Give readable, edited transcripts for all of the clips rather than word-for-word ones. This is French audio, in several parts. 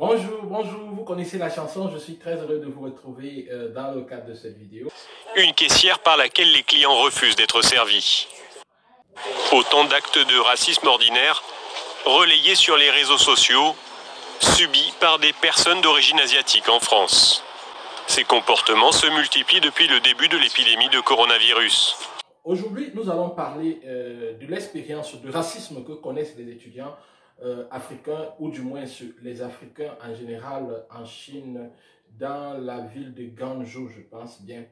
Bonjour, bonjour, vous connaissez la chanson, je suis très heureux de vous retrouver dans le cadre de cette vidéo. Une caissière par laquelle les clients refusent d'être servis. Autant d'actes de racisme ordinaire relayés sur les réseaux sociaux, subis par des personnes d'origine asiatique en France. Ces comportements se multiplient depuis le début de l'épidémie de coronavirus. Aujourd'hui, nous allons parler de l'expérience de racisme que connaissent les étudiants africains, ou du moins les Africains en général en Chine, dans la ville de Guangzhou, je pense bien.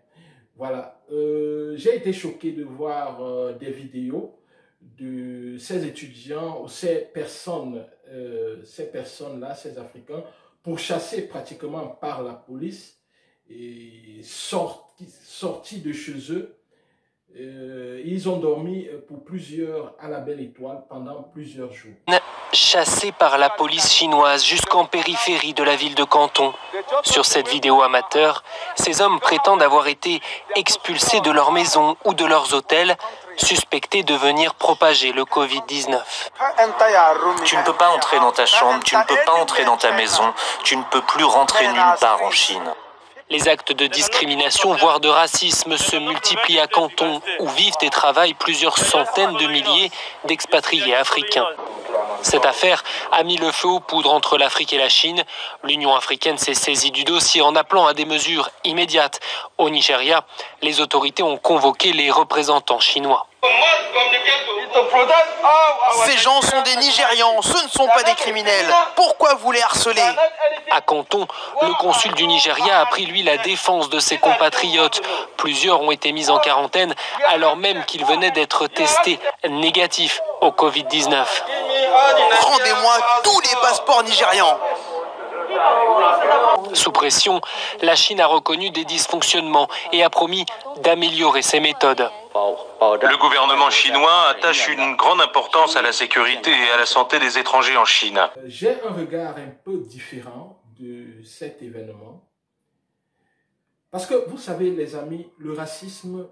Voilà, j'ai été choqué de voir des vidéos de ces étudiants ou ces personnes-là, ces Africains, pourchassés pratiquement par la police et sortis de chez eux. Ils ont dormi pour plusieurs à la Belle Étoile pendant plusieurs jours. Chassés par la police chinoise jusqu'en périphérie de la ville de Canton. Sur cette vidéo amateur, ces hommes prétendent avoir été expulsés de leur maison ou de leurs hôtels, suspectés de venir propager le Covid-19. Tu ne peux pas entrer dans ta chambre, tu ne peux pas entrer dans ta maison, tu ne peux plus rentrer nulle part en Chine. Les actes de discrimination, voire de racisme, se multiplient à Canton, où vivent et travaillent plusieurs centaines de milliers d'expatriés africains. Cette affaire a mis le feu aux poudres entre l'Afrique et la Chine. L'Union africaine s'est saisie du dossier en appelant à des mesures immédiates. Au Nigeria, les autorités ont convoqué les représentants chinois. Ces gens sont des Nigérians, ce ne sont pas des criminels. Pourquoi vous les harcelez? À Canton, le consul du Nigeria a pris, lui, la défense de ses compatriotes. Plusieurs ont été mis en quarantaine alors même qu'ils venaient d'être testés négatifs au Covid-19. Rendez-moi tous les passeports nigérians. Sous pression, la Chine a reconnu des dysfonctionnements et a promis d'améliorer ses méthodes. Le gouvernement chinois attache une grande importance à la sécurité et à la santé des étrangers en Chine. J'ai un regard un peu différent de cet événement. Parce que vous savez, les amis, le racisme,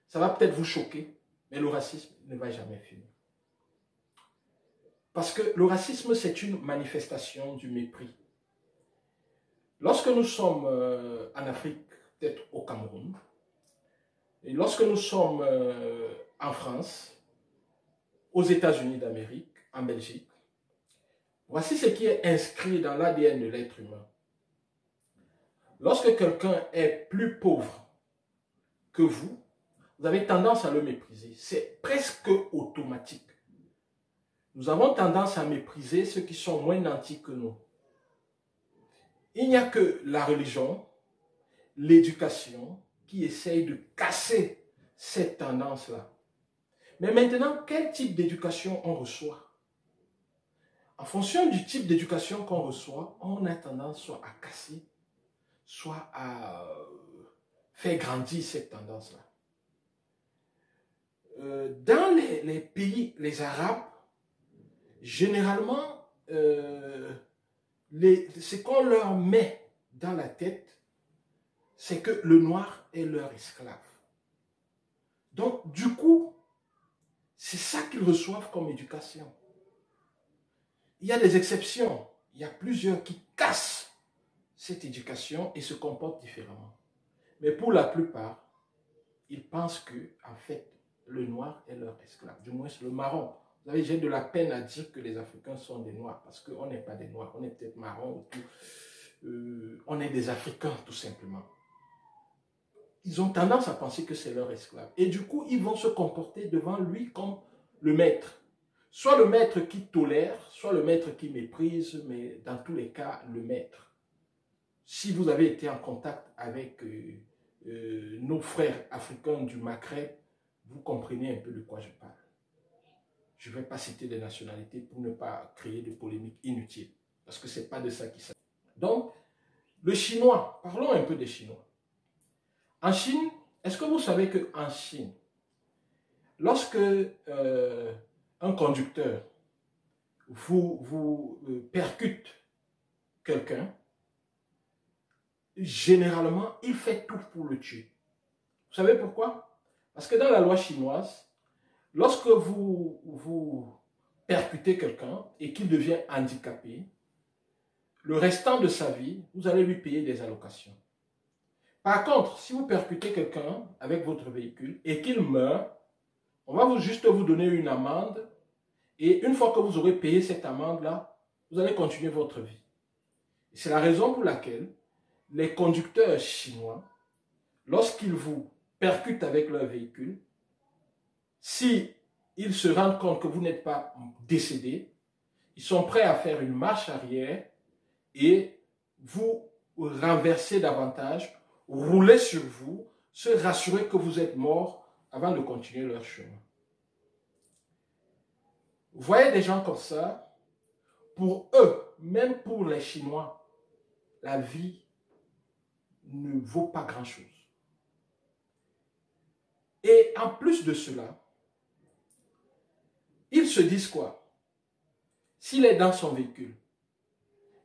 ça va peut-être vous choquer, mais le racisme ne va jamais finir. Parce que le racisme, c'est une manifestation du mépris. Lorsque nous sommes en Afrique, peut-être au Cameroun, et lorsque nous sommes en France, aux États-Unis d'Amérique, en Belgique, voici ce qui est inscrit dans l'ADN de l'être humain. Lorsque quelqu'un est plus pauvre que vous avez tendance à le mépriser. C'est presque automatique. Nous avons tendance à mépriser ceux qui sont moins nantis que nous. Il n'y a que la religion, l'éducation qui essaye de casser cette tendance-là. Mais maintenant, quel type d'éducation on reçoit? En fonction du type d'éducation qu'on reçoit, on a tendance soit à casser, soit à faire grandir cette tendance-là. Dans les pays, les Arabes, généralement, ce qu'on leur met dans la tête, c'est que le noir est leur esclave. Donc, du coup, c'est ça qu'ils reçoivent comme éducation. Il y a des exceptions. Il y a plusieurs qui cassent cette éducation et se comportent différemment. Mais pour la plupart, ils pensent que, en fait, le noir est leur esclave. Du moins, le marron. Vous savez, j'ai de la peine à dire que les Africains sont des noirs, parce qu'on n'est pas des noirs, on est peut-être marron ou tout. On est des Africains, tout simplement. Ils ont tendance à penser que c'est leur esclave. Et du coup, ils vont se comporter devant lui comme le maître. Soit le maître qui tolère, soit le maître qui méprise, mais dans tous les cas, le maître. Si vous avez été en contact avec nos frères africains du Maghreb, vous comprenez un peu de quoi je parle. Je ne vais pas citer des nationalités pour ne pas créer de polémiques inutiles, parce que ce n'est pas de ça qu'il s'agit. Donc, le chinois, parlons un peu des Chinois. En Chine, est-ce que vous savez qu'en Chine, lorsque un conducteur vous percute quelqu'un, généralement, il fait tout pour le tuer. Vous savez pourquoi? Parce que dans la loi chinoise, lorsque vous percutez quelqu'un et qu'il devient handicapé, le restant de sa vie, vous allez lui payer des allocations. Par contre, si vous percutez quelqu'un avec votre véhicule et qu'il meurt, on va juste vous donner une amende et une fois que vous aurez payé cette amende-là, vous allez continuer votre vie. C'est la raison pour laquelle les conducteurs chinois, lorsqu'ils vous percutent avec leur véhicule, si ils se rendent compte que vous n'êtes pas décédé, ils sont prêts à faire une marche arrière et vous renverser davantage, rouler sur vous, se rassurer que vous êtes mort avant de continuer leur chemin. Vous voyez des gens comme ça, pour eux, même pour les Chinois, la vie ne vaut pas grand-chose. Et en plus de cela, ils se disent quoi? S'il est dans son véhicule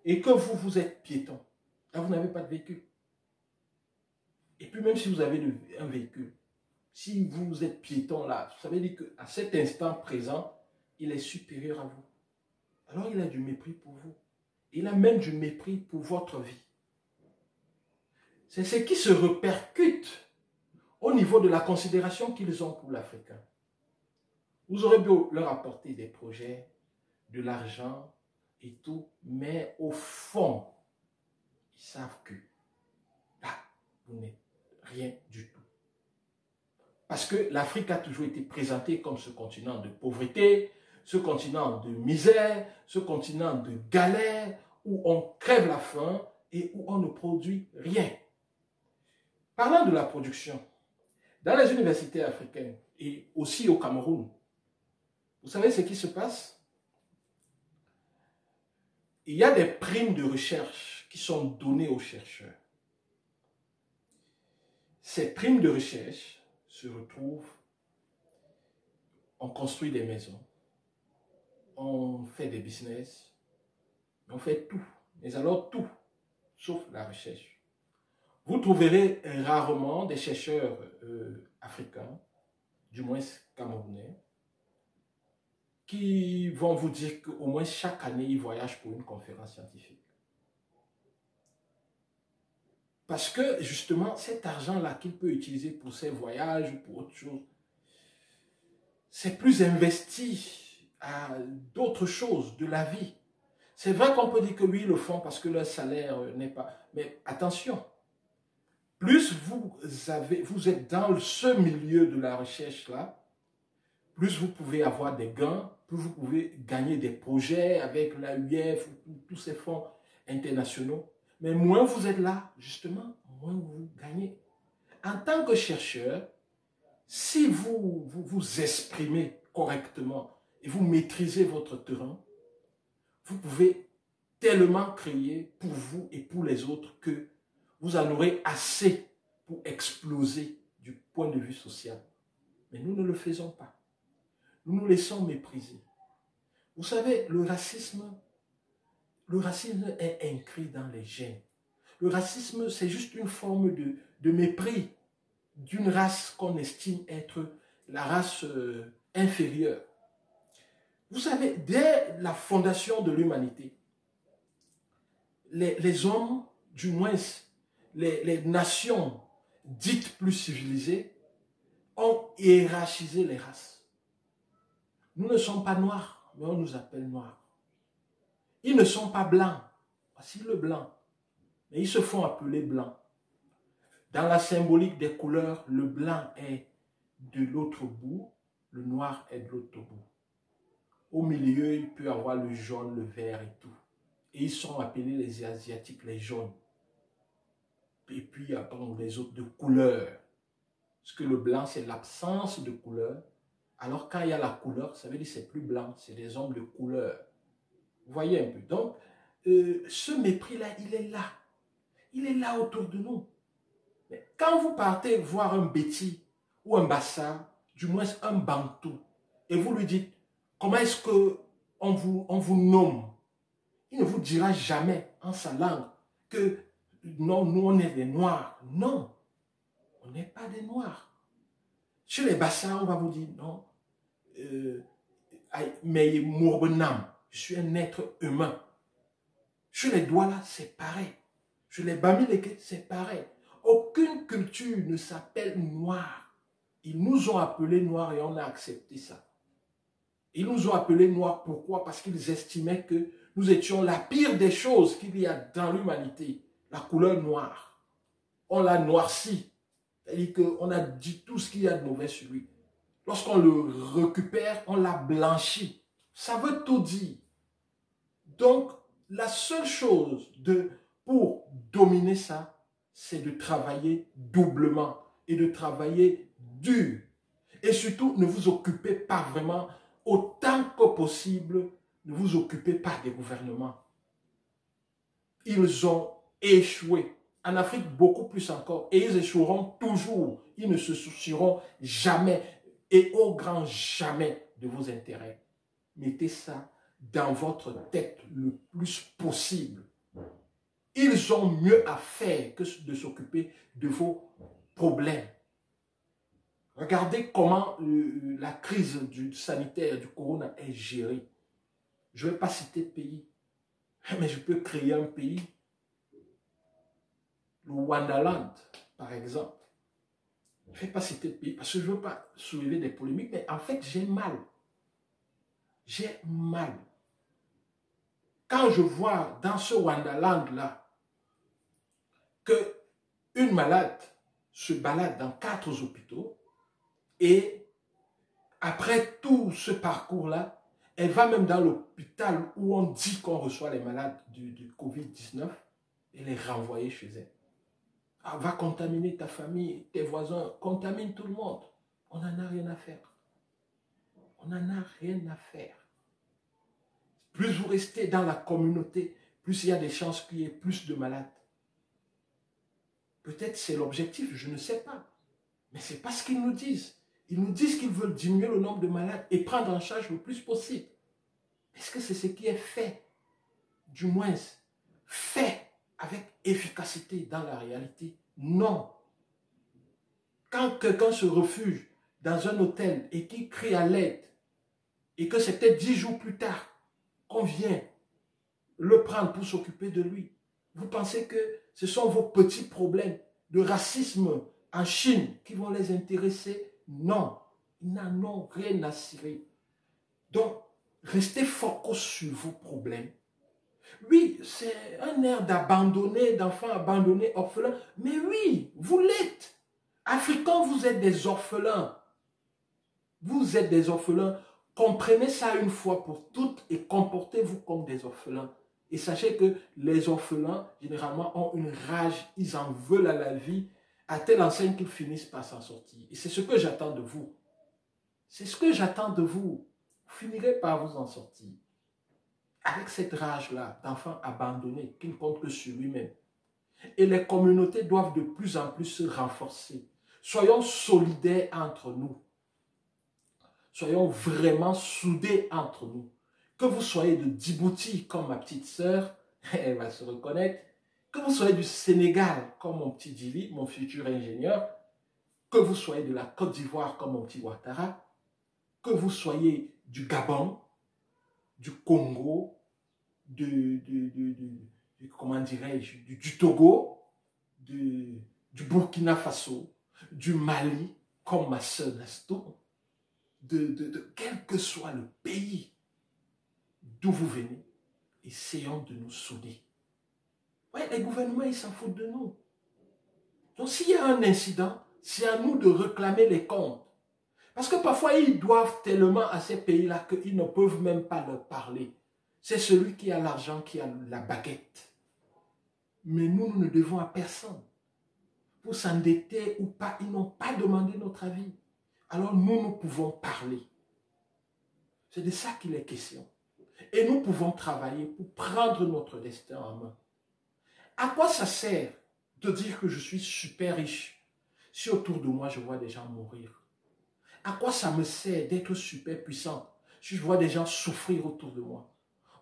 et que vous êtes piéton, là vous n'avez pas de véhicule. Et puis même si vous avez un véhicule, si vous êtes piéton là, ça veut dire qu'à cet instant présent, il est supérieur à vous. Alors il a du mépris pour vous. Il a même du mépris pour votre vie. C'est ce qui se répercute au niveau de la considération qu'ils ont pour l'Africain. Vous aurez beau leur apporter des projets, de l'argent et tout, mais au fond, ils savent que là, vous n'êtes rien du tout. Parce que l'Afrique a toujours été présentée comme ce continent de pauvreté, ce continent de misère, ce continent de galère, où on crève la faim et où on ne produit rien. Parlant de la production, dans les universités africaines et aussi au Cameroun, vous savez ce qui se passe? Il y a des primes de recherche qui sont données aux chercheurs. Ces primes de recherche se retrouvent, on construit des maisons, on fait des business, on fait tout, mais alors tout, sauf la recherche. Vous trouverez rarement des chercheurs africains, du moins camerounais, qui vont vous dire qu'au moins chaque année, ils voyagent pour une conférence scientifique. Parce que justement, cet argent-là qu'il peut utiliser pour ses voyages ou pour autre chose, c'est plus investi à d'autres choses de la vie. C'est vrai qu'on peut dire que oui, ils le font parce que leur salaire n'est pas... Mais attention, plus vous êtes dans ce milieu de la recherche-là, plus vous pouvez avoir des gains, plus vous pouvez gagner des projets avec l'AUF ou tous ces fonds internationaux. Mais moins vous êtes là, justement, moins vous gagnez. En tant que chercheur, si vous exprimez correctement et vous maîtrisez votre terrain, vous pouvez tellement créer pour vous et pour les autres que vous en aurez assez pour exploser du point de vue social. Mais nous ne le faisons pas. Nous nous laissons mépriser. Vous savez, le racisme est inscrit dans les gènes. Le racisme, c'est juste une forme de mépris d'une race qu'on estime être la race inférieure. Vous savez, dès la fondation de l'humanité, les hommes, du moins les nations dites plus civilisées, ont hiérarchisé les races. Nous ne sommes pas noirs, mais on nous appelle noirs. Ils ne sont pas blancs. Voici le blanc. Mais ils se font appeler blancs. Dans la symbolique des couleurs, le blanc est de l'autre bout, le noir est de l'autre bout. Au milieu, il peut y avoir le jaune, le vert et tout. Et ils sont appelés les Asiatiques, les jaunes. Et puis après, les autres de couleur. Parce que le blanc, c'est l'absence de couleur. Alors quand il y a la couleur, ça veut dire que c'est plus blanc, c'est des hommes de couleur. Vous voyez un peu. Donc, ce mépris-là, il est là. Il est là autour de nous. Mais quand vous partez voir un Béti ou un Bassa, du moins un Bantou, et vous lui dites, comment est-ce qu'on vous nomme? Il ne vous dira jamais en sa langue que non, nous on est des Noirs. Non, on n'est pas des Noirs. Chez les Bassins, on va vous dire non. mais Mourbenam, je suis un être humain. Sur les doigts là, c'est pareil. Sur les Bamileke, c'est pareil. Aucune culture ne s'appelle noire. Ils nous ont appelés noirs et on a accepté ça. Ils nous ont appelés noirs, pourquoi? Parce qu'ils estimaient que nous étions la pire des choses qu'il y a dans l'humanité, la couleur noire. On l'a noirci, c'est-à-dire qu'on a dit tout ce qu'il y a de mauvais sur lui. Lorsqu'on le récupère, on l'a blanchi. Ça veut tout dire. Donc, la seule chose pour dominer ça, c'est de travailler doublement et de travailler dur. Et surtout, ne vous occupez pas vraiment, autant que possible, ne vous occupez pas des gouvernements. Ils ont échoué. En Afrique, beaucoup plus encore. Et ils échoueront toujours. Ils ne se soucieront jamais et au grand jamais de vos intérêts. Mettez ça dans votre tête le plus possible. Ils ont mieux à faire que de s'occuper de vos problèmes. Regardez comment la crise sanitaire du corona est gérée. Je ne vais pas citer de pays, mais je peux créer un pays. Le Rwandaland, par exemple. Je ne vais pas citer de pays parce que je ne veux pas soulever des polémiques, mais en fait, j'ai mal. J'ai mal. Quand je vois dans ce Rwandaland-là qu'une malade se balade dans 4 hôpitaux et après tout ce parcours-là, elle va même dans l'hôpital où on dit qu'on reçoit les malades du Covid-19 et les renvoyer chez elle. Ah, va contaminer ta famille, tes voisins, contamine tout le monde. On n'en a rien à faire. On n'en a rien à faire. Plus vous restez dans la communauté, plus il y a des chances qu'il y ait plus de malades. Peut-être c'est l'objectif, je ne sais pas. Mais ce n'est pas ce qu'ils nous disent. Ils nous disent qu'ils veulent diminuer le nombre de malades et prendre en charge le plus possible. Est-ce que c'est ce qui est fait? Du moins, fait avec efficacité dans la réalité? Non. Quand quelqu'un se refuge dans un hôtel et qu'il crie à l'aide, et que c'est peut-être 10 jours plus tard qu'on vient le prendre pour s'occuper de lui, vous pensez que ce sont vos petits problèmes de racisme en Chine qui vont les intéresser? Non, ils n'en ont rien à cirer. Donc, restez focus sur vos problèmes. Oui, c'est un air d'abandonner, d'enfants abandonnés, orphelins. Mais oui, vous l'êtes. Africains, vous êtes des orphelins. Vous êtes des orphelins. Comprenez ça une fois pour toutes et comportez-vous comme des orphelins. Et sachez que les orphelins, généralement, ont une rage. Ils en veulent à la vie, à telle enseigne qu'ils finissent par s'en sortir. Et c'est ce que j'attends de vous. C'est ce que j'attends de vous. Vous finirez par vous en sortir. Avec cette rage-là d'enfants abandonnés qui ne comptent que sur lui-même. Et les communautés doivent de plus en plus se renforcer. Soyons solidaires entre nous. Soyons vraiment soudés entre nous. Que vous soyez de Djibouti comme ma petite sœur, elle va se reconnaître. Que vous soyez du Sénégal comme mon petit Djili, mon futur ingénieur. Que vous soyez de la Côte d'Ivoire comme mon petit Ouattara. Que vous soyez du Gabon, du Congo, comment dirais-je, du Togo, du Burkina Faso, du Mali, comme ma sœur Nasto, quel que soit le pays d'où vous venez, essayons de nous souder. Ouais, les gouvernements, ils s'en foutent de nous. Donc s'il y a un incident, c'est à nous de réclamer les comptes. Parce que parfois, ils doivent tellement à ces pays-là qu'ils ne peuvent même pas leur parler. C'est celui qui a l'argent qui a la baguette. Mais nous ne devons à personne. Pour s'endetter ou pas, ils n'ont pas demandé notre avis. Alors nous pouvons parler. C'est de ça qu'il est question. Et nous pouvons travailler pour prendre notre destin en main. À quoi ça sert de dire que je suis super riche si autour de moi je vois des gens mourir? À quoi ça me sert d'être super puissant si je vois des gens souffrir autour de moi?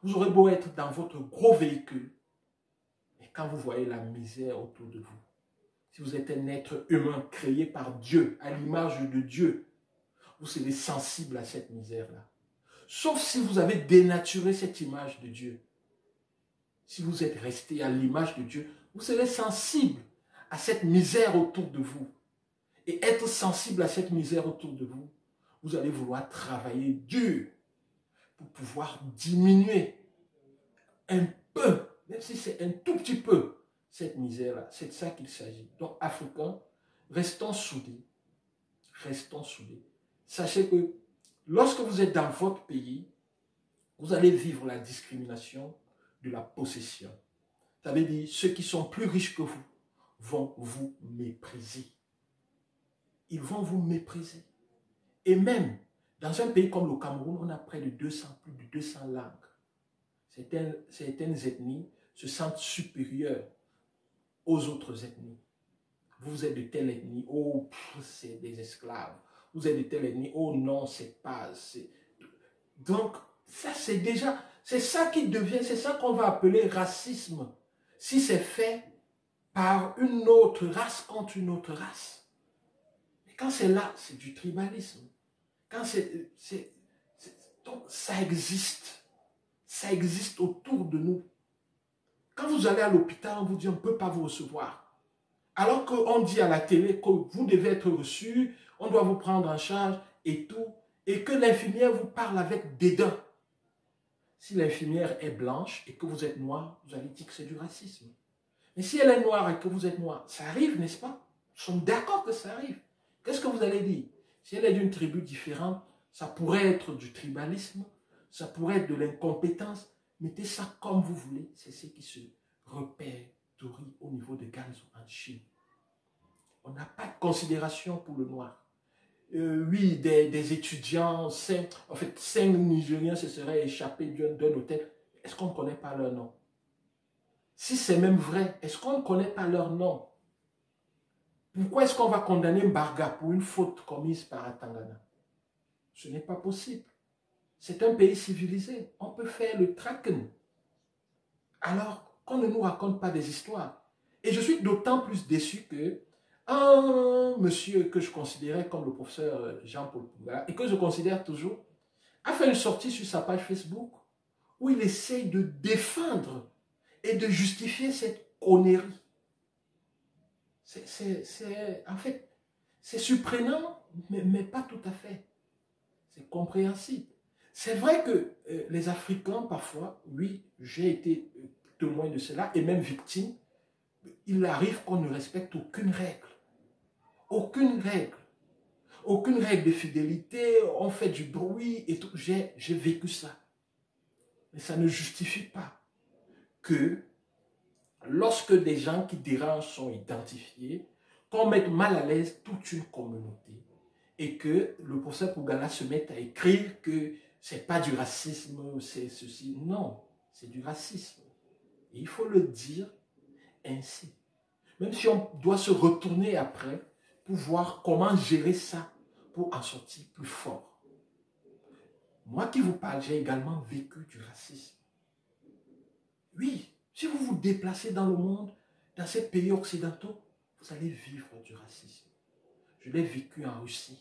Vous aurez beau être dans votre gros véhicule, mais quand vous voyez la misère autour de vous, si vous êtes un être humain créé par Dieu, à l'image de Dieu, vous serez sensible à cette misère-là. Sauf si vous avez dénaturé cette image de Dieu. Si vous êtes resté à l'image de Dieu, vous serez sensible à cette misère autour de vous. Et être sensible à cette misère autour de vous, vous allez vouloir travailler dur pour pouvoir diminuer un peu, même si c'est un tout petit peu, cette misère-là. C'est de ça qu'il s'agit. Donc, Africains, restons soudés. Restons soudés. Sachez que lorsque vous êtes dans votre pays, vous allez vivre la discrimination de la possession. Ça veut dire, ceux qui sont plus riches que vous vont vous mépriser. Ils vont vous mépriser. Et même, dans un pays comme le Cameroun, on a près de plus de 200 langues. Certaines ethnies se sentent supérieures aux autres ethnies. Vous êtes de telle ethnie, oh, c'est des esclaves. Vous êtes de telle ethnie, oh non, c'est pas... Donc, ça c'est déjà... C'est ça qui devient, c'est ça qu'on va appeler racisme. Si c'est fait par une autre race contre une autre race. Mais quand c'est là, c'est du tribalisme. Quand donc ça existe. Ça existe autour de nous. Quand vous allez à l'hôpital, on vous dit on ne peut pas vous recevoir. Alors qu'on dit à la télé que vous devez être reçu, on doit vous prendre en charge et tout. Et que l'infirmière vous parle avec dédain. Si l'infirmière est blanche et que vous êtes noir, vous allez dire que c'est du racisme. Mais si elle est noire et que vous êtes noir, ça arrive, n'est-ce pas? Nous sommes d'accord que ça arrive. Qu'est-ce que vous allez dire? Si elle est d'une tribu différente, ça pourrait être du tribalisme, ça pourrait être de l'incompétence. Mettez ça comme vous voulez. C'est ce qui se répertorie au niveau de Ganzhou en Chine. On n'a pas de considération pour le noir. Oui, des étudiants, 5 Nigériens se seraient échappés d'un hôtel. Est-ce qu'on ne connaît pas leur nom? Si c'est même vrai, est-ce qu'on ne connaît pas leur nom? Pourquoi est-ce qu'on va condamner Mbarga pour une faute commise par Atangana? Ce n'est pas possible. C'est un pays civilisé. On peut faire le tracken. Alors qu'on ne nous raconte pas des histoires. Et je suis d'autant plus déçu que un monsieur que je considérais comme le professeur Jean-Paul Pouga, et que je considère toujours, a fait une sortie sur sa page Facebook où il essaye de défendre et de justifier cette connerie. En fait, c'est surprenant, mais pas tout à fait. C'est compréhensible. C'est vrai que les Africains, parfois, oui, j'ai été témoin de cela, et même victime, il arrive qu'on ne respecte aucune règle. Aucune règle. Aucune règle de fidélité, on fait du bruit et tout. J'ai vécu ça. Mais ça ne justifie pas que lorsque des gens qui dérangent sont identifiés, qu'on mette mal à l'aise toute une communauté et que le professeur Pougala se mette à écrire que c'est pas du racisme, c'est ceci. Non, c'est du racisme. Et il faut le dire ainsi. Même si on doit se retourner après pour voir comment gérer ça pour en sortir plus fort. Moi qui vous parle, j'ai également vécu du racisme. Oui, si vous vous déplacez dans le monde, dans ces pays occidentaux, vous allez vivre du racisme. Je l'ai vécu en Russie,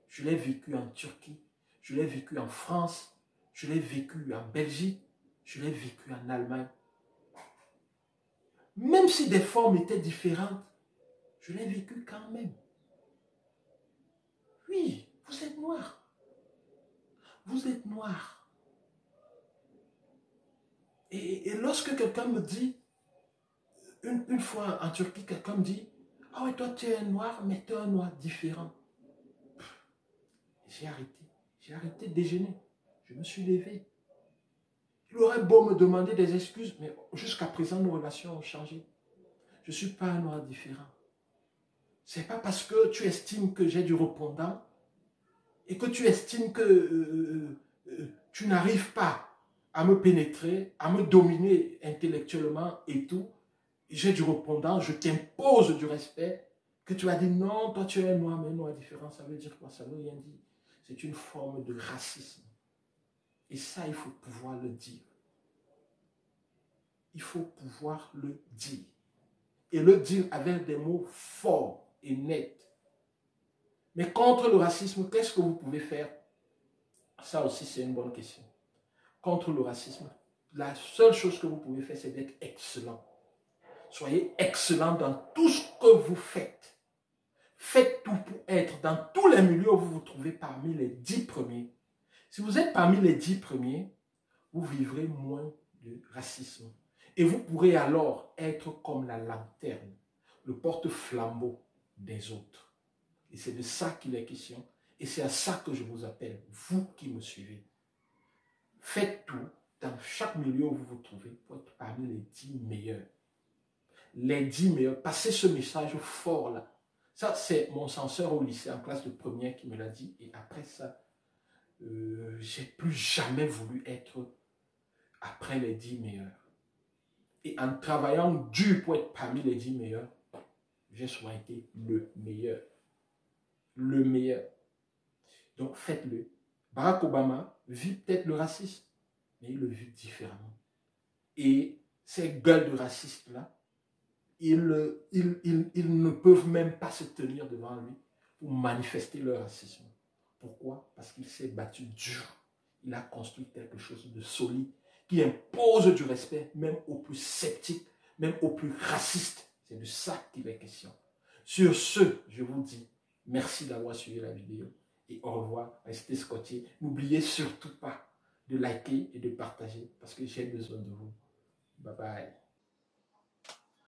je l'ai vécu en Turquie, je l'ai vécu en France, je l'ai vécu en Belgique, je l'ai vécu en Allemagne. Même si des formes étaient différentes, je l'ai vécu quand même. Oui, vous êtes noir. Vous êtes noir. Et lorsque quelqu'un me dit, une fois en Turquie, quelqu'un me dit, ah oui, toi tu es un noir, mais tu es un noir différent. J'ai arrêté de déjeuner. Je me suis levé. Il aurait beau me demander des excuses, mais jusqu'à présent, nos relations ont changé. Je ne suis pas un noir différent. Ce n'est pas parce que tu estimes que j'ai du répondant et que tu estimes que tu n'arrives pas à me pénétrer, à me dominer intellectuellement et tout. J'ai du répondant, je t'impose du respect, que tu as dit non, toi tu es un noir, mais un noir différent, ça veut dire quoi? Ça ne veut rien dire. C'est une forme de racisme. Et ça, il faut pouvoir le dire. Il faut pouvoir le dire. Et le dire avec des mots forts et nets. Mais contre le racisme, qu'est-ce que vous pouvez faire? Ça aussi, c'est une bonne question. Contre le racisme, la seule chose que vous pouvez faire, c'est d'être excellent. Soyez excellent dans tout ce que vous faites. Faites tout pour être dans tous les milieux où vous vous trouvez parmi les 10 premiers. Si vous êtes parmi les 10 premiers, vous vivrez moins de racisme. Et vous pourrez alors être comme la lanterne, le porte-flambeau des autres. Et c'est de ça qu'il est question. Et c'est à ça que je vous appelle, vous qui me suivez. Faites tout dans chaque milieu où vous vous trouvez pour être parmi les 10 meilleurs. Les 10 meilleurs. Passez ce message fort là. Ça, c'est mon censeur au lycée en classe de première qui me l'a dit. Et après ça, j'ai plus jamais voulu être après les 10 meilleurs. Et en travaillant dur pour être parmi les 10 meilleurs, j'ai souvent été le meilleur. Le meilleur. Donc faites-le. Barack Obama vit peut-être le racisme, mais il le vit différemment. Et ces gueules de racistes-là, ils ne peuvent même pas se tenir devant lui pour manifester leur racisme. Pourquoi? Parce qu'il s'est battu dur. Il a construit quelque chose de solide qui impose du respect, même aux plus sceptiques, même aux plus racistes. C'est de ça qu'il est question. Sur ce, je vous dis merci d'avoir suivi la vidéo et au revoir. Restez scotchés. N'oubliez surtout pas de liker et de partager parce que j'ai besoin de vous. Bye bye.